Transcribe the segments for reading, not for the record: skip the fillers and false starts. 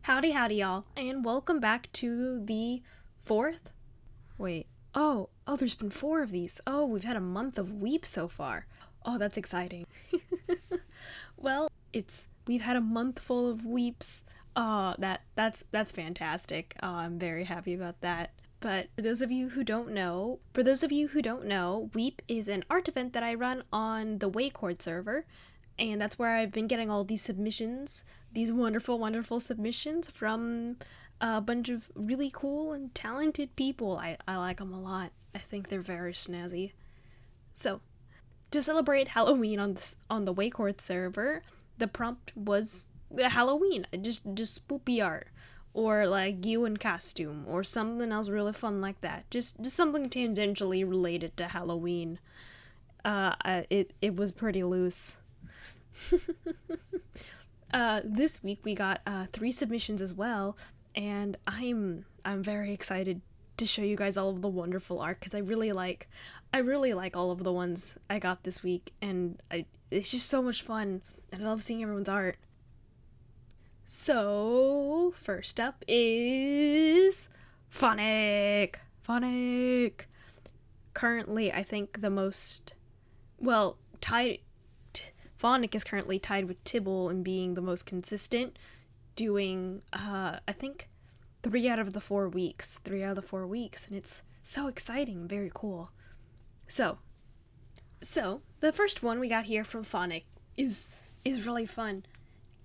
Howdy, howdy, y'all, and welcome back to the fourth. There's been four of these. Oh, we've had a month of Weep so far. Oh, that's exciting. Well, we've had a month full of Weeps. That's fantastic. I'm very happy about that. But for those of you who don't know, Weep is an art event that I run on the Weicord server, and that's where I've been getting all these submissions, these wonderful, wonderful submissions from a bunch of really cool and talented people. I like them a lot. I think they're very snazzy. So, to celebrate Halloween on the Weicord server, the prompt was Halloween, just spoopy art, or like you in costume, or something else really fun like that. Just something tangentially related to Halloween. It was pretty loose. This week we got 3 submissions as well, and I'm very excited to show you guys all of the wonderful art because I really like all of the ones I got this week, and it's just so much fun, and I love seeing everyone's art. So first up is Phonic. Currently, I think the most Phonic is currently tied with Tyble in being the most consistent, doing I think 3 out of the 4 weeks, and it's so exciting, very cool. So the first one we got here from Phonic is really fun.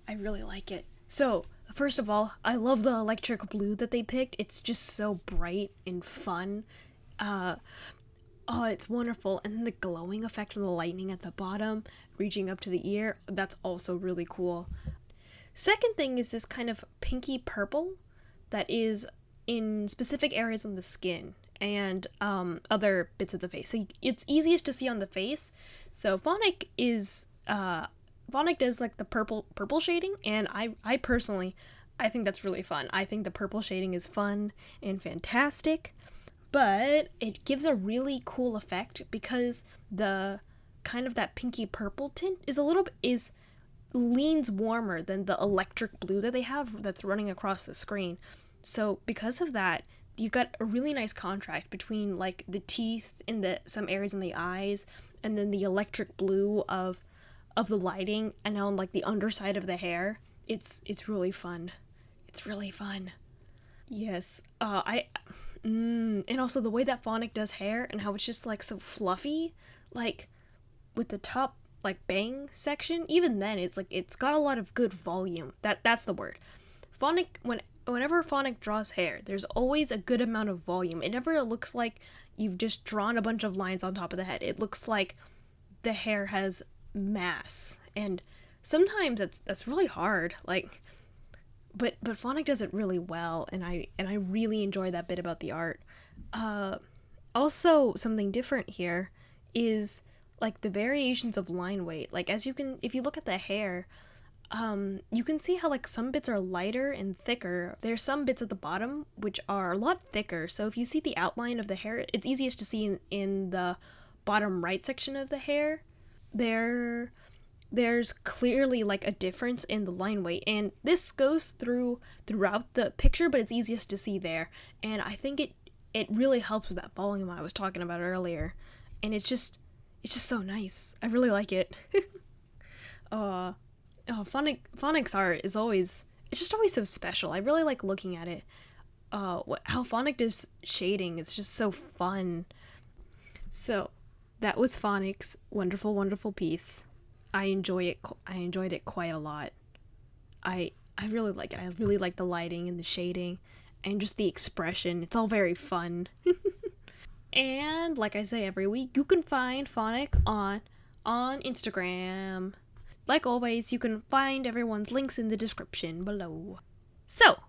I really like it. So first of all, I love the electric blue that they picked. It's just so bright and fun. Oh, it's wonderful. And then the glowing effect of the lightning at the bottom, reaching up to the ear, that's also really cool. Second thing is this kind of pinky purple that is in specific areas on the skin and other bits of the face. So it's easiest to see on the face. So Phonic does like the purple shading, and I personally, I think that's really fun. I think the purple shading is fun and fantastic. But it gives a really cool effect because the kind of that pinky purple tint leans warmer than the electric blue that they have that's running across the screen. So because of that, you got a really nice contrast between like the teeth and some areas in the eyes, and then the electric blue of the lighting, and on like the underside of the hair. It's really fun. It's really fun. Yes. And also the way that Phonic does hair and how it's just like so fluffy, like with the top like bang section, even then it's got a lot of good volume. That's the word. Whenever Phonic draws hair, there's always a good amount of volume. It never looks like you've just drawn a bunch of lines on top of the head. It looks like the hair has mass, and sometimes that's really hard. But Phonic does it really well, and I really enjoy that bit about the art. Also, something different here is like the variations of line weight. Like if you look at the hair, you can see how like some bits are lighter and thicker. There's some bits at the bottom which are a lot thicker. So if you see the outline of the hair, it's easiest to see in the bottom right section of the hair. There's clearly like a difference in the line weight, and this goes throughout the picture, but it's easiest to see there, and I think it really helps with that volume I was talking about earlier, and it's just so nice. I really like it. Phonic's art is always so special. I really like looking at it. How Phonic does shading, it's just so fun. So that was Phonic's wonderful, wonderful piece. I enjoyed it quite a lot. I really like it. I really like the lighting and the shading and just the expression. It's all very fun. And like I say every week, you can find Phonic on Instagram. Like always, you can find everyone's links in the description below. So,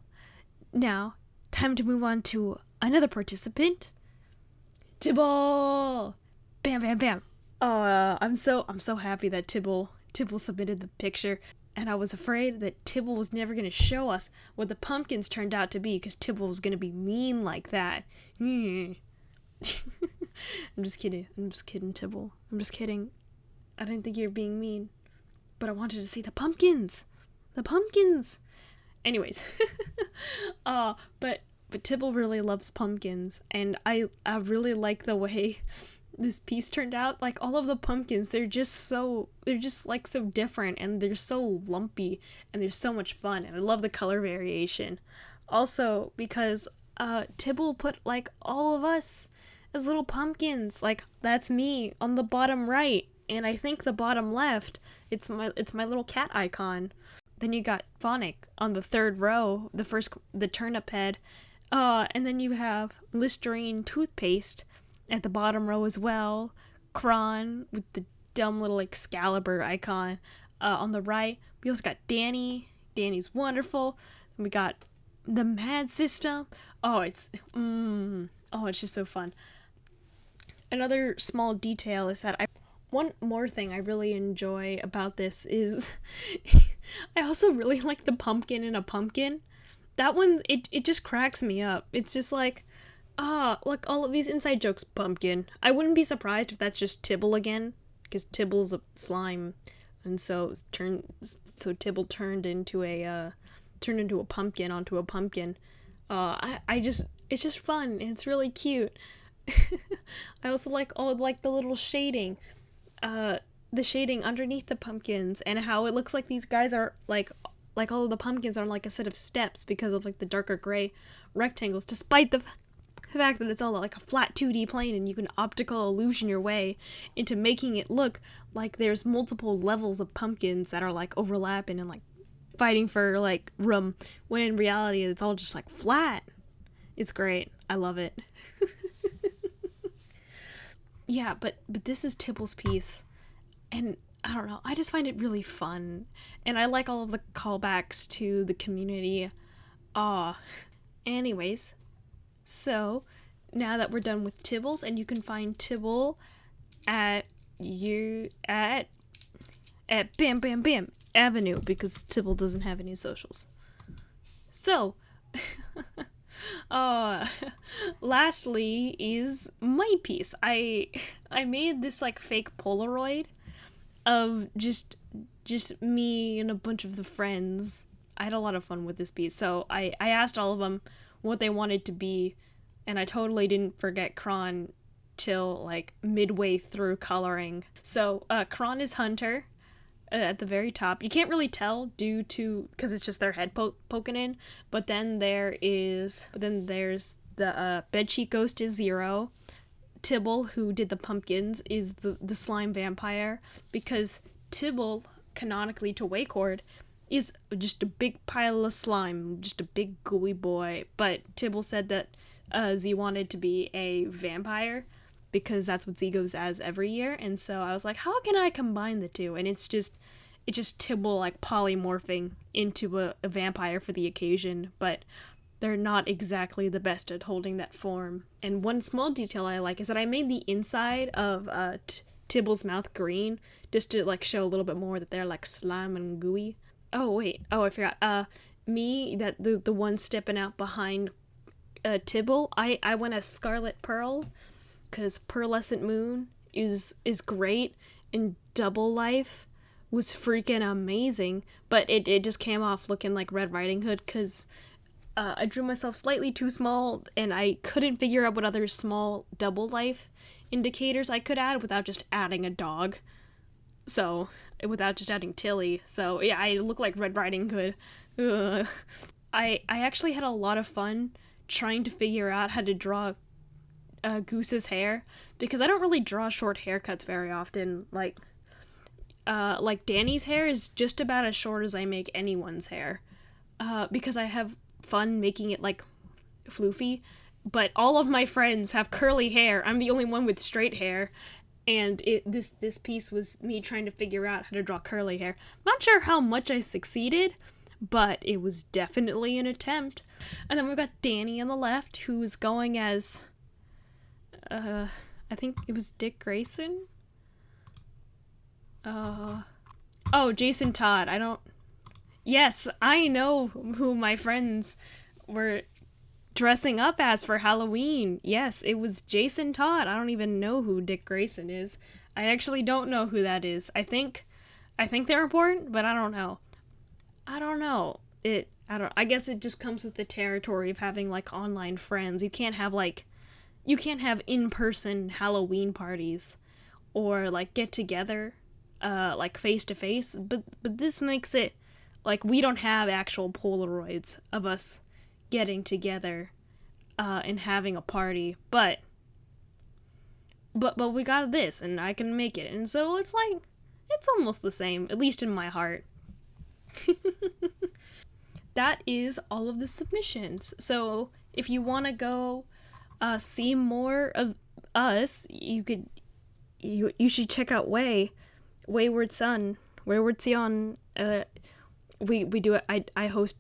now, time to move on to another participant. Tyble! Bam, bam, bam. I'm so happy that Tyble submitted the picture, and I was afraid that Tyble was never going to show us what the pumpkins turned out to be, because Tyble was going to be mean like that. I'm just kidding, Tyble. I'm just kidding. I didn't think you were being mean, but I wanted to see the pumpkins. Anyways, uh, but Tyble really loves pumpkins, and I really like the way this piece turned out. Like all of the pumpkins, they're just like so different, and they're so lumpy, and they're so much fun, and I love the color variation. Also, because Tyble put like all of us as little pumpkins. Like that's me on the bottom right, and I think the bottom left, it's my little cat icon. Then you got Phonic on the third row, the turnip head. And then you have Listerine toothpaste at the bottom row as well. Kron with the dumb little Excalibur icon on the right. We also got Danny. Danny's wonderful. And we got the Mad System. It's just so fun. Another small detail is that one more thing I really enjoy about this is I also really like the pumpkin in a pumpkin. That one, it just cracks me up. It's just like all of these inside jokes, pumpkin. I wouldn't be surprised if that's just Tyble again, because Tybble's a slime, and so Tyble turned into a pumpkin onto a pumpkin. It's just fun, and it's really cute. I also like the little shading. The shading underneath the pumpkins, and how it looks like these guys are like all of the pumpkins are like a set of steps because of like the darker gray rectangles, despite the fact that it's all like a flat 2D plane, and you can optical illusion your way into making it look like there's multiple levels of pumpkins that are like overlapping and like fighting for like room, when in reality it's all just like flat. It's great. I love it. Yeah, but this is Tyble's piece, and I don't know, I just find it really fun, and I like all of the callbacks to the community. Anyways, so now that we're done with Tyble's, and you can find Tyble at Bam Bam Bam Avenue, because Tyble doesn't have any socials. So lastly is my piece. I made this like fake Polaroid of just me and a bunch of the friends. I had a lot of fun with this piece. So I asked all of them what they wanted to be, and I totally didn't forget Kron till like midway through coloring. So Kron is Hunter at the very top. You can't really tell because it's just their head poking in. But then there's the bedsheet ghost is Zero. Tyble, who did the pumpkins, is the slime vampire, because Tyble, canonically to Weicord, is just a big pile of slime, just a big gooey boy. But Tyble said that Z wanted to be a vampire, because that's what Z goes as every year, and so I was like, how can I combine the two? And it's just Tyble like polymorphing into a vampire for the occasion, but they're not exactly the best at holding that form. And one small detail I like is that I made the inside of Tyble's mouth green, just to like show a little bit more that they're like slime and gooey. I forgot. The one stepping out behind Tyble, I went as Scarlet Pearl, because Pearlescent Moon is great, and Double Life was freaking amazing, but it just came off looking like Red Riding Hood, because I drew myself slightly too small, and I couldn't figure out what other small Double Life indicators I could add without just adding a dog. So, without just adding Tilly. So, yeah, I look like Red Riding Hood. Ugh. I actually had a lot of fun trying to figure out how to draw Goose's hair, because I don't really draw short haircuts very often. Like Danny's hair is just about as short as I make anyone's hair, because I have fun making it like floofy, but all of my friends have curly hair. I'm the only one with straight hair, and this piece was me trying to figure out how to draw curly hair. Not sure how much I succeeded, but it was definitely an attempt. And then we've got Danny on the left, who's going as I think it was Dick Grayson? Jason Todd. Yes, I know who my friends were dressing up as for Halloween. Yes, it was Jason Todd. I don't even know who Dick Grayson is. I actually don't know who that is. I think they're important, but I don't know. I don't. I guess it just comes with the territory of having like online friends. You can't have in-person Halloween parties or like get together like face to face, but this makes it like we don't have actual Polaroids of us getting together and having a party, but we got this and I can make it. And so it's like it's almost the same, at least in my heart. That is all of the submissions. So if you want to go see more of us, you should check out Wayward Sion. We do it. I host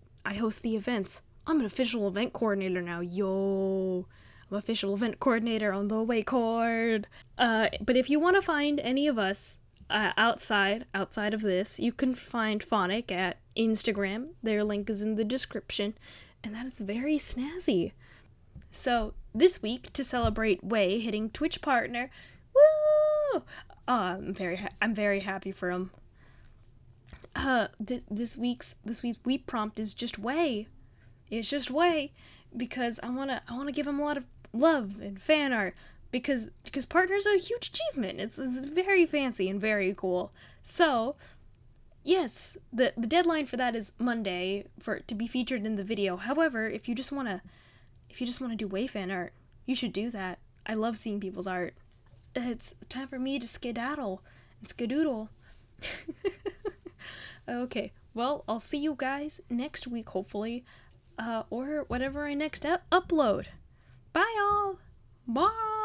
the events. I'm an official event coordinator now. Yo, I'm official event coordinator on the Weicord. But if you want to find any of us outside of this, you can find Phonic at Instagram. Their link is in the description, and that is very snazzy. So this week, to celebrate Way hitting Twitch partner, woo! I'm very happy for him. This week's week prompt is just Way. It's just Way, because I wanna give him a lot of love and fan art, because partner's a huge achievement. It's very fancy and very cool. So yes, the deadline for that is Monday for it to be featured in the video. However, if you just wanna do Way fan art, you should do that. I love seeing people's art. It's time for me to skedaddle and skedoodle. Okay, well, I'll see you guys next week, hopefully, or whatever I next upload. Bye, y'all. Bye.